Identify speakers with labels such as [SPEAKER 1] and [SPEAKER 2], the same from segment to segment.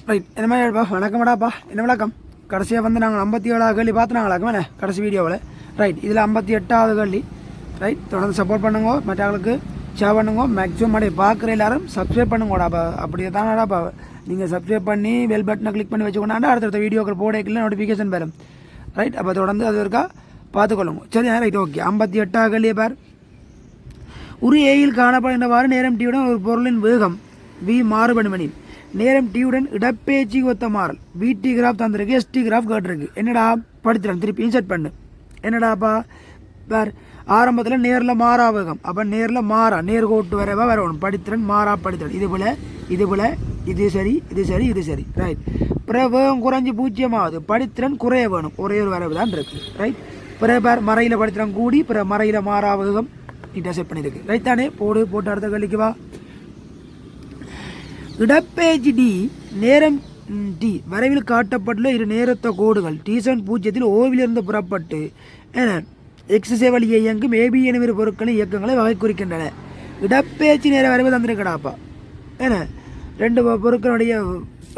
[SPEAKER 1] Right என்ன மாதிரி வணக்கம்டாப்பா என்ன வணக்கம். கடைசியாக வந்து நாங்கள் 57வது கேள்வி பார்த்துனாங்களாக்கும் என்ன கடைசி வீடியோவில். ரைட் இதில் 58வது கேள்வி. ரைட் தொடர்ந்து சப்போர்ட் பண்ணுங்க, மற்றவங்களுக்கு ஷேர் பண்ணுங்க, மேக்ஸிமம் அப்படி பார்க்குற எல்லாரும் சப்ஸ்கிரைப் பண்ணுங்கடாப்பா. அப்படி தானடாப்பா நீங்கள் சப்ஸ்கிரைப் பண்ணி பெல் பட்டனை கிளிக் பண்ணி வச்சுக்கொண்டாண்டா அடுத்த வீடியோக்கள் போடக்கல நோட்டிஃபிகேஷன் வரும். ரைட் அப்போ தொடர்ந்து அது இருக்கா பார்த்துக்கொள்ளுங்க. சரி ரைட் ஓகே. 58வது கேள்வியை பார். ஒரு ஏயில் காணப்படுகின்றவாறு நேரம் டியுடன் ஒரு பொருளின் வேகம் வி மாறுபடுமெனில் நேரம் டியுடன் இடப்பேச்சு ஒத்த மாறல் விடி கிராஃப் தந்திருக்கு, எஸ்டி கிராஃப் கேட்டிருக்கு. என்னடா படித்துறேன் திருப்பி இன்செர்ட் பண்ணு. என்னடாப்பா வேறு ஆரம்பத்தில் நேரில் மாறா வேகம், அப்போ நேரில் மாறா நேர்கோட்டு வரவா வரணும். படித்திறன் மாறா படித்திறன் இது போல் இது சரி இது சரி இது சரி. ரைட் பிற வேகம் குறைஞ்சி 0 படித்திறன் குறைய வேணும், ஒரே ஒரு வரவு தான் இருக்குது. ரைட் பிற பேர் மறையில் படித்திறன் கூடி பிற மறையில் மாறா வேகம் இன்டர்செப்ட் பண்ணியிருக்கு. ரைட் தானே போட்டு அடுத்த கல்விக்கு வா. இடப்பேச்சு டி நேரம் டி வரைவில் காட்டப்பட்டுள்ள இரு நேரத்த கோடுகள் T7 0 ஓவிலிருந்து புறப்பட்டு என எக்ஸசே வழியை இயங்கும் ஏபி எனும் இரு பொருட்களின் இயக்கங்களை வகை குறிக்கின்றன. இடப்பேச்சு நேர வரைவு தந்திருக்கடாப்பா. ஏன்னா 2 பொருட்களுடைய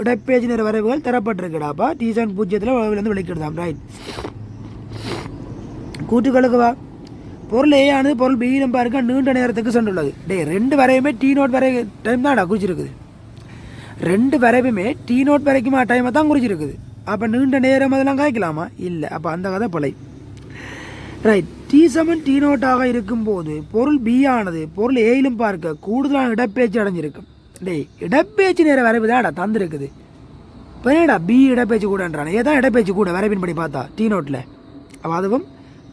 [SPEAKER 1] இடப்பேச்சு நேர வரைவுகள் தரப்பட்டிருக்கடாப்பா. T7 0 ஓவிலிருந்து விளக்கிடுதாம். ரைட் கூட்டுகளுக்கு வா. பொருள் ஏ ஆனது பொருள் பியிலும் பார்க்க நீண்ட நேரத்துக்கு சென்றுள்ளது. 2 வரையுமே T0 வரை டைம் தான் குறிச்சிருக்குது. 2 வரைவுமே T0 வரைக்குமா டைமை தான் குறிச்சிருக்குது. அப்போ நீண்ட நேரம் அதெல்லாம் காய்க்கலாமா? இல்லை. அப்போ அந்த கதை பழை. ரைட் T7 T0 இருக்கும்போது பொருள் பி ஆனது பொருள் ஏயிலும் பார்க்க கூடுதலான இடப்பேச்சு அடைஞ்சிருக்கும். இடப்பேச்சு நேர வரைவு தான் தந்துருக்குது. இப்போ என்னடா பி இடப்பேச்சு கூடன்றானே, ஏதான் இடப்பேச்சு கூட வரைவின்படி பார்த்தா T0. அப்போ அதுவும்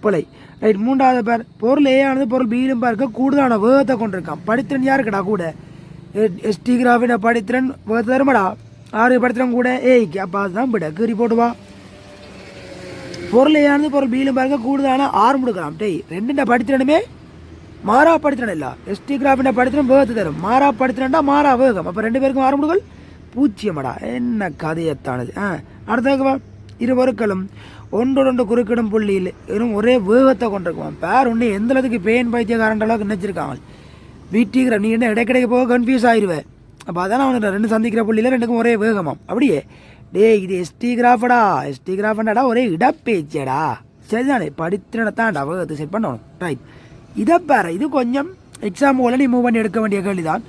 [SPEAKER 1] பிழை. ரைட் 3வது பேர் பொருள் ஏ ஆனது பொருள் பியிலும் பார்க்க கூடுதலான வேகத்தை கொண்டிருக்கான். படித்திறன் யாருக்குடா கூட? எஸ்டி கிராஃபின படித்திறன் வேகத்தை தருமாடா 6 படித்திறன் கூட ஏய்க்கு. அப்போ அதுதான் விட கீறி போட்டுவா. பொருள் ஏ ஆனது பொருள் பியிலும் பார்க்க கூடுதலான 6 முடுக்கலாம். 2 படித்திறனுமே மாறா படித்திறன் இல்லை. எஸ்டி கிராஃபின படித்திறன் வேகத்தை தரும், மாறா படித்திறன்டா மாறா வேகம். அப்போ 2 பேருக்கும் 6 முடுகள் 0. என்ன கதையத்தானது. அடுத்தவா இரு பொருட்களும் ஒன்றொன்று குறுக்கிடும் புள்ளியில் வெறும் ஒரே வேகத்தை கொண்டிருக்குவான். பேர் ஒன்று எந்த அளவுக்கு பேன் பைத்தியக்காரன்ற அளவுக்கு நினைச்சிருக்காங்க. வீட்டிக்கிற நீ என்ன இடைக்கிடைக்கு போக கன்ஃபியூஸ் ஆயிடுவேன். அப்போ அதான் அவனுக்கு 2 சந்திக்கிற புள்ளியில் 2க்கும் ஒரே வேகமாம். அப்படியே இது எஸ்டி கிராஃபடா எஸ்டி கிராஃபண்டாடா ஒரே இடப்பேச்சடா. சரிதானே படித்திறனத்தான்டா வேகத்தை செட் பண்ணணும். ரைட் இதை பேர இது கொஞ்சம் எக்ஸாம் போல நீ மூவ் பண்ணி எடுக்க வேண்டிய கேள்வி தான்.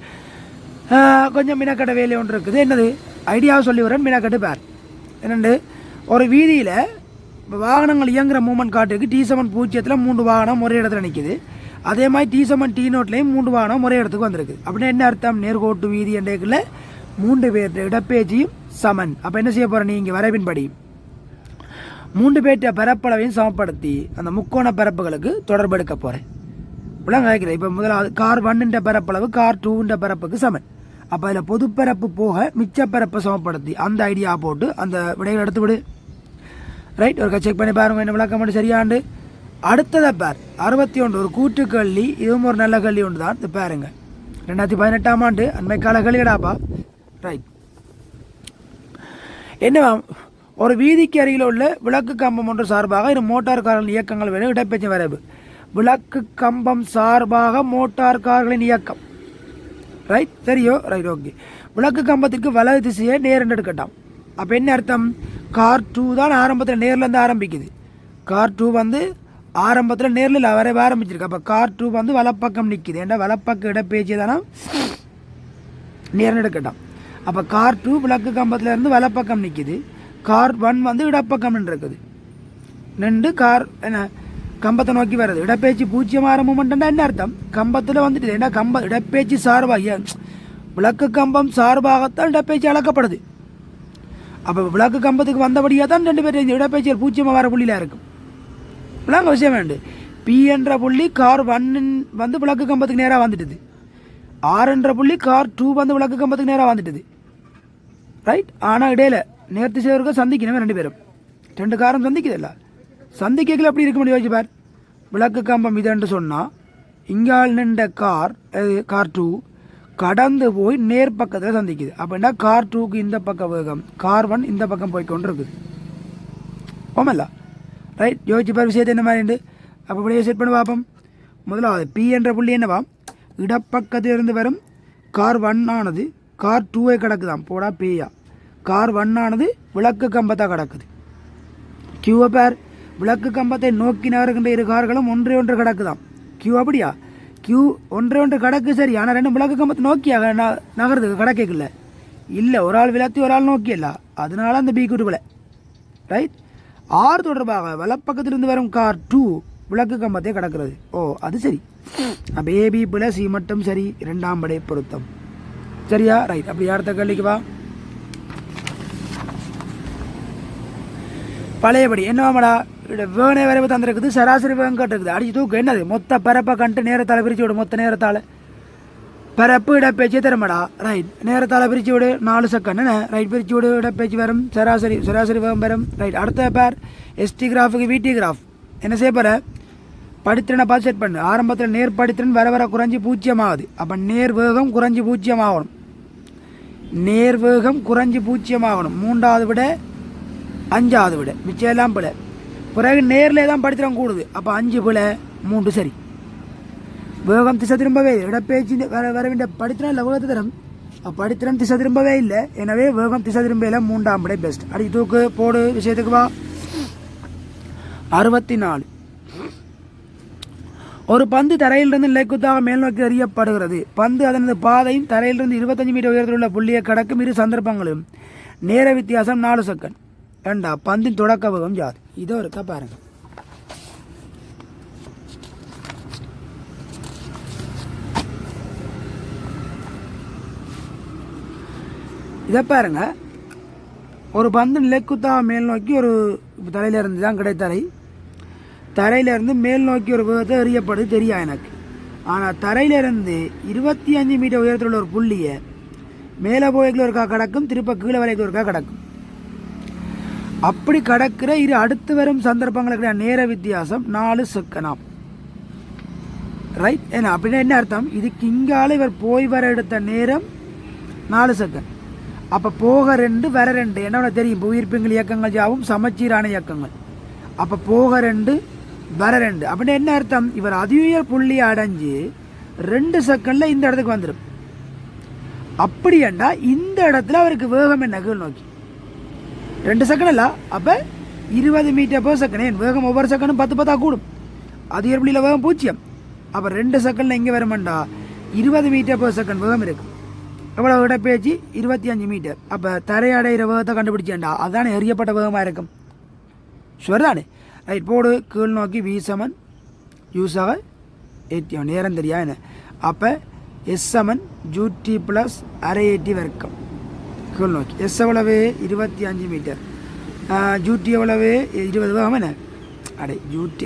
[SPEAKER 1] கொஞ்சம் மினக்கட்ட வேலை ஒன்று இருக்குது. என்னது ஐடியாவை சொல்லி வரேன். மினக்கட்டு பேர் என்னண்டு ஒரு வீதியில் வாகனங்கள் இயங்குகிற மூமெண்ட் காட்டுக்கு T7 0 3 வாகனம் ஒரே இடத்துல நிற்கிது. அதே மாதிரி T7 T0 3 வாகனம் ஒரே இடத்துக்கு வந்திருக்கு. அப்படின்னா என்ன அர்த்தம்? நேர்கோட்டு வீதி என்றைக்குள்ள 3 பேர் இடப்பேச்சியும் சமன். அப்போ என்ன செய்ய போகிற? நீங்கள் வரைவின்படி 3 பேர்ட்ட பரப்பளவையும் சமப்படுத்தி அந்த முக்கோண பரப்புகளுக்கு தொடர்பு எடுக்க போகிறேன். இப்படிலாம் கேட்குறேன். இப்போ முதலாவது கார் 1 பரப்பளவு கார் 2 பரப்புக்கு சமன். அப்போ அதில் பொதுப்பரப்பு போக மிச்ச பரப்பை சமப்படுத்தி அந்த ஐடியா போட்டு அந்த விடைகள் எடுத்து விடு. ரைட் ஒரு செக் பண்ணி பாருங்க என்ன விளக்கம் மட்டும் சரியாண்டு. அடுத்ததை பேர் 61 ஒரு கூட்டு கல்வி. இதுவும் ஒரு நல்ல கல்வி ஒன்று தான். இது பாருங்க 2018ஆம் ஆண்டு அண்மை கால கல்விடாப்பா. ரைட் என்னவா ஒரு வீதிக்கு அருகில் உள்ள விளக்கு கம்பம் ஒன்று சார்பாக இரு மோட்டார் கார்களின் இயக்கங்கள் வேணும். இடப்பேச்சு வரைவு விளக்கு கம்பம் சார்பாக மோட்டார் கார்களின் இயக்கம். ரைட் சரியோ? Right okay. விளக்கு கம்பத்திற்கு வலது திசையை நேரம் எடுக்கட்டாம். அப்போ என்ன அர்த்தம்? கார் 2 தான் ஆரம்பத்தில் நேரில் ஆரம்பிக்குது. கார் 2 வந்து ஆரம்பத்தில் நேரில் வரைவ ஆரம்பிச்சிருக்கு. அப்போ கார் 2 வந்து வலப்பக்கம் நிற்கிது. ஏன்னா வலப்பக்கம் இடப்பேச்சு தானே நேரம் எடுக்கட்டாம். அப்போ கார் 2 விளக்கு கம்பத்தில் இருந்து வலப்பக்கம் நிற்கிது. கார் 1 வந்து இடப்பக்கம் இருக்குது. 2 கார் என்ன கம்பத்தை நோக்கி வருது. இடப்பேச்சு 0 மூமெண்ட்னா என்ன அர்த்தம்? கம்பத்தில் வந்துட்டு ஏன்னா இடப்பேச்சு சார்பாக விளக்கு கம்பம் சார்பாகத்தான் இடப்பேச்சு அளக்கப்படுது. அப்போ விளக்கு கம்பத்துக்கு வந்தபடியாக தான் 2 பேர் இடப்பேச்சியல் 0 வர புள்ளியில் இருக்கும். விளங்க விஷயம் வேண்டு. பி என்ற புள்ளி கார் 1 வந்து விளக்கு கம்பத்துக்கு நேராக வந்துட்டுது. ஆர் என்ற புள்ளி கார் 2 வந்து விளக்கு கம்பத்துக்கு நேராக வந்துட்டுது. ரைட் ஆனால் இடையில நேர்த்தி செய்வர்கள் சந்திக்கணுமே 2 பேரும் 2 காரம் சந்திக்குதில்ல. சந்திக்கல எப்படி இருக்க முடியும் யோசிச்சு பார். விளக்கு கம்பம் இதுன்னு சொன்னால் இங்கால் நின்ற கார் 2 கடந்து போய் நேர் பக்கத்தில் சந்திக்குது. அப்படின்னா கார் 2க்கு இந்த பக்கம் வேகம், கார் 1 இந்த பக்கம் போய் கொண்டு இருக்குது. ஓமல்ல ரைட் யோசிச்சு பார் விஷயத்தை என்ன மாதிரி. அப்போ இப்படியே செட் பண்ணி பார்ப்போம். முதலாவது பி என்ற புள்ளி என்னவா? இடப்பக்கத்திலிருந்து வரும் கார் 1 ஆனது கார் 2ஐ கிடக்குதான் போடா பேயா. கார் 1 ஆனது விளக்கு கம்பத்தை கிடக்குது. கியூவை பேர் விளக்கு கம்பத்தை நோக்கி நகருகின்ற இரு கார்களும் ஒன்றே ஒன்று கிடக்குதாம். கியூ அப்படியா? கியூ ஒன்றே ஒன்று கிடக்கு சரி, ஆனால் ரெண்டு விளக்கு கம்பத்தை நோக்கியாக நகருது கிடக்கல இல்லை, ஒரு ஆள் விளத்தி ஒரு ஆள் நோக்கியல்ல, அதனால அந்த பி கூட்டு விலை. ரைட். ஆர் தொடர்பாக வலப்பக்கத்திலிருந்து வரும் கார் 2 விளக்கு கம்பத்தை கிடக்கிறது. ஓ அது சரி. அப்போ ஏபி பிள்ளை சி மட்டும் சரி, இரண்டாம் படை பொருத்தம். சரியா? ரைட். அப்படி அடுத்த கேள்விக்கு வா. பழையபடி என்னவாமடா வேணே வரைவு தந்திருக்குது, சராசரி வேகம் கட்டுருக்குது. அடிச்சு தூக்கு என்னது மொத்த பரப்பை கண்டு நேரத்தால் பிரித்து விடு. மொத்த நேரத்தால் பரப்பு இடப்பேச்சு தருமாடா. ரைட். நேரத்தால் பிரித்து விடு 4 செகண்ட் என்ன. ரைட். பிரித்து விடு இடப்பேச்சு வரும், சராசரி வேகம் வரும். ரைட். அடுத்த பேர் எஸ்டி கிராஃபுக்கு விடி கிராஃப் என்ன செய்ய போகிற? படித்திறனை பார்த்து செட் பண்ணு. ஆரம்பத்தில் நேர் படித்திறன் வர வர குறைஞ்சி 0 ஆகுது. அப்போ நேர் வேகம் குறைஞ்சி 0 ஆகணும். நேர் வேகம் குறைஞ்சி 0 ஆகணும். 3வது விட 5வது விட மிச்சம் எல்லாம் பிள்ளை. பிறகு நேரில் தான் படித்திறன் கூடுது. அப்போ 5 பிள்ளை 3 சரி. வேகம் திசை திரும்பவே இடப்பேச்சு வர வேண்டிய படித்திறன் இல்லை வேகத்தை தரும். படித்திறன் திசை திரும்பவே இல்லை, எனவே வேகம் திசை திரும்பல 3ஆம் விட பெஸ்ட். அடி தூக்கு போடு விஷயத்துக்கு வா. 64. ஒரு பந்து தரையிலிருந்து நிலைக்குத்தாக மேல் நோக்கி எறியப்படுகிறது. பந்து அதனது பாதையும் தரையிலிருந்து 25 மீட்டர் உயரத்தில் உள்ள புள்ளியை கடக்கும் இரு சந்தர்ப்பங்களும் நேர வித்தியாசம் 4 செகண்ட். ஏண்டா பந்தின் தொடக்க வேகம் யாது? இதோ இருக்கா பாருங்க. இதை பாருங்க. ஒரு பந்து நிலைக்குத்தாக மேல் நோக்கி ஒரு தரையிலிருந்து தான் கிடைத்தரை, தரையிலிருந்து மேல் நோக்கி ஒரு வேகத்தை எறியப்படுது தெரியா எனக்கு. ஆனால் தரையிலிருந்து 25 மீட்டர் உயரத்தில் உள்ள ஒரு புள்ளியை மேலே போய்க்குள்ள ஒருக்கா கிடக்கும், திருப்ப கீழே வரைக்கும் ஒருக்கா கிடக்கும். அப்படி கடக்கிற இரு அடுத்து வரும் சந்தர்ப்பங்களுக்கு நேர வித்தியாசம் 4 செகண்ட். ரைட். ஏன்னா அப்படின்னா என்ன அர்த்தம்? இதுக்கு இங்கால இவர் போய் வர எடுத்த நேரம் 4 செகண்ட். அப்போ போக 2 வர 2 என்ன தெரியும், உயிர்ப்பிங்கள் இயக்கங்கள் யாவும் சமச்சீரான இயக்கங்கள். அப்போ போக 2 வர 2 அப்படின்னு என்ன அர்த்தம்? இவர் அதியுயர் புள்ளியை அடைஞ்சு 2 செகண்டில் இந்த இடத்துக்கு வந்துடும். அப்படி ஏண்டா இந்த இடத்துல அவருக்கு வேகம் என்ன கீழ் நோக்கி 2 செகண்ட் இல்லை, அப்போ 20 மீட்டர் per செகண்ட். ஏன் வேகம் ஒவ்வொரு செகண்டும் 10 கூடும். அதியுயர் புள்ளியில் வேகம் 0. அப்போ 2 செகண்டில் எங்கே வருமாண்டா 20 மீட்டர் per செகண்ட் வேகம் இருக்கு. எவ்வளோ இடப்பேச்சு 25 மீட்டர். அப்போ தரையடைகிற வேகத்தை கண்டுபிடிச்சேன்டா, அதுதானே எறியப்பட்ட வேகமாக இருக்கும். ஷுவர்தானே? ரைட். போடு கீழ் நோக்கி V சமன் U7 80 நேரம் தெரியா என்ன. அப்போ S சமன் UT + அரை 80 வர்க்கம் கீழ் நோக்கி. S எவ்வளவு 25 மீட்டர், UT எவ்வளவு 20 வேகம் என்ன. அடே UT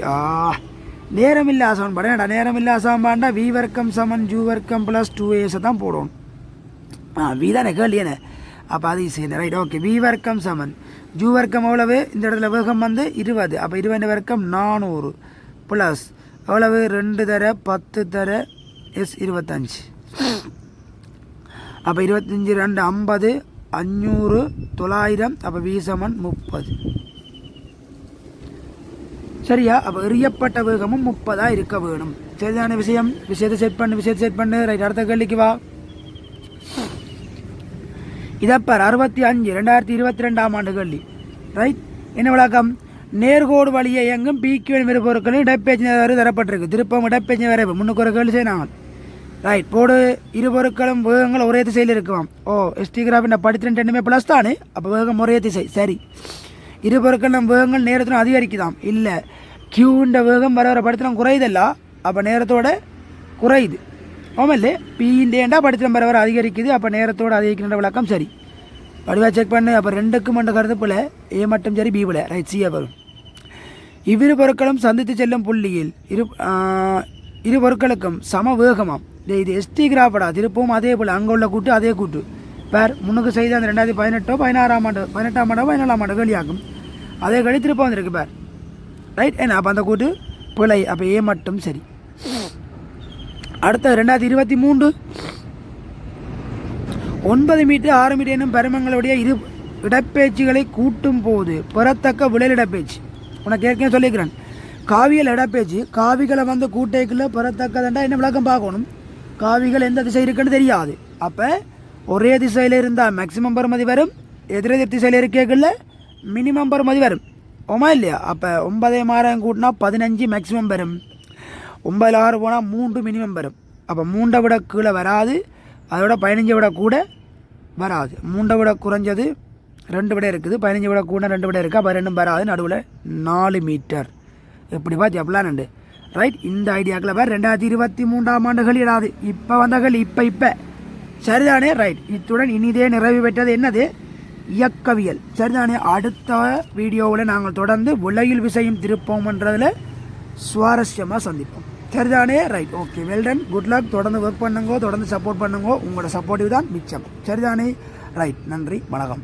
[SPEAKER 1] நேரம் இல்லை ஆசவன் படம். நேரம் இல்லை ஆசவன் பாண்டா V வர்க்கம் சமன் U வர்க்கம் + 2AS தான் போடணும். V தானே கேள்வி என்ன. அப்போ அது ஈஸி. ரைட். ஓகே. V வர்க்கம் சமன் U வர்க்கம் எவ்வளவு, இந்த இடத்துல வேகம் வந்து 20. அப்போ 20 வர்க்கம் 400 ப்ளஸ் எவ்வளவு 2 தர 10 தர S 25. அப்போ 25 2 50 500 900. அப்போ V சமன் 30. சரியா? அப்போ எறியப்பட்ட வேகமும் 30 இருக்க வேணும். சரிதான விஷயம்? விஷயத்தை செட் பண்ணு. ரைட். அடுத்த கேள்விக்கு வா. இதப்பார் 65 2022ஆம் ஆண்டு கேள்வி. ரைட். என்ன விளக்கம்? நேர்கோடு வழியை எங்கும் பிக்யூன் இரு பொருட்களும் இடப்பேச்சு தரப்பட்டிருக்கு. திருப்பம் இடப்பேச்சு வரைவு முன்னுக்கு ஒரு கேள்வி செய்யணும். ரைட். போடு இரு பொருட்களும் வேகங்கள் ஒரே திசையில் இருக்குவாம். எஸ்டி கிராஃபின் படித்திறன் ரெண்டுமே ப்ளஸ் தானே. அப்போ வேகம் ஒரே திசை. சரி. இரு பொருட்களும் வேகங்கள் நேரத்திலும் அதிகரிக்குதாம். இல்லை, கியூண்ட வேகம் வர படித்திறம் குறையுதல்ல, அப்போ நேரத்தோட குறையுது. ஆமாம்லே பிண்டேண்டா படித்திரம் வர அதிகரிக்குது, அப்போ நேரத்தோடு அதிகரிக்கின்ற விளக்கம் சரி. வடிவாக செக் பண்ணு. அப்போ 2க்கும் என்ற கருத்து போல ஏ மட்டும் சரி பி போல. ரைட். சியா வரும். இவ்விரு பொருட்களும் சந்தித்து செல்லும் புள்ளியில் இரு பொருட்களுக்கும் சம வேகமாம். இது எஸ்டி கிராஃபடா. திருப்பவும் அதே போல் அங்கே உள்ள கூட்டு அதே கூட்டு பேர் முன்னுக்கு செய்த அந்த 2018 16ஆம் ஆண்டு 18ஆம் ஆண்டு 17ஆம் ஆண்டு கேள்வியாகும். அதே கழி திருப்பம் வந்திருக்கு பேர். ரைட். ஏன்னா அப்போ அந்த கூட்டு பிழை. அப்போ ஏ மட்டும் சரி. அடுத்த 2023 9 மீட்டர் 6 மீட்டர் என்னும் பருமங்களுடைய இரு இடப்பேச்சுகளை கூட்டும் போது பெறத்தக்க விளையல் இடப்பேச்சு. உனக்கு ஏற்கனவே சொல்லிக்கிறேன். காவியல் இடப்பேச்சு காவிகளை வந்து கூட்டைக்குள்ள பெறத்தக்கதுண்டா என்ன விளக்கம் பார்க்கணும். காவிகள் எந்த திசை இருக்குன்னு தெரியாது. அப்போ ஒரே திசையில் இருந்தால் மேக்சிமம் பெறுமதி வரும், எதிரெதிர் திசையில் இருக்கல மினிமம் பெறுமதி வரும் ஓமா இல்லையா. அப்போ 9 மாறாயம் கூட்டினா 15 மேக்ஸிமம் வரும். 9 6 போனால் 3 மினிமம் வரும். அப்போ 3 விட கீழே வராது, அதோட 15 விட கூட வராது. 3 விட குறைஞ்சது 2 விட இருக்குது, 15 விட கூட 2 விட இருக்குது. அப்போ 2 வராது, நடுவில் 4 மீட்டர். எப்படி பார்த்து எப்பலாம் நண்டு ரைட். இந்த ஐடியாக்களை வேறு 2023ஆம் ஆண்டு களிடாது, இப்போ வந்த களி இப்போ சரிதானே ரைட். இத்துடன் இனிதே நிறைவு பெற்றது என்னது இயக்கவியல் சரிதானே. அடுத்த வீடியோவில் நாங்கள் தொடர்ந்து விலையில் விசையும் திருப்போம்ன்றதில் சுவாரஸ்யமாக சந்திப்போம் சரிதானே right. Okay well done, good luck. தொடர்ந்து ஒர்க் பண்ணுங்கோ, தொடர்ந்து சப்போர்ட் பண்ணுங்கோ. உங்களோட சப்போர்ட்டிவ் தான் மிச்சம் சரிதானே ரைட். நன்றி வணக்கம்.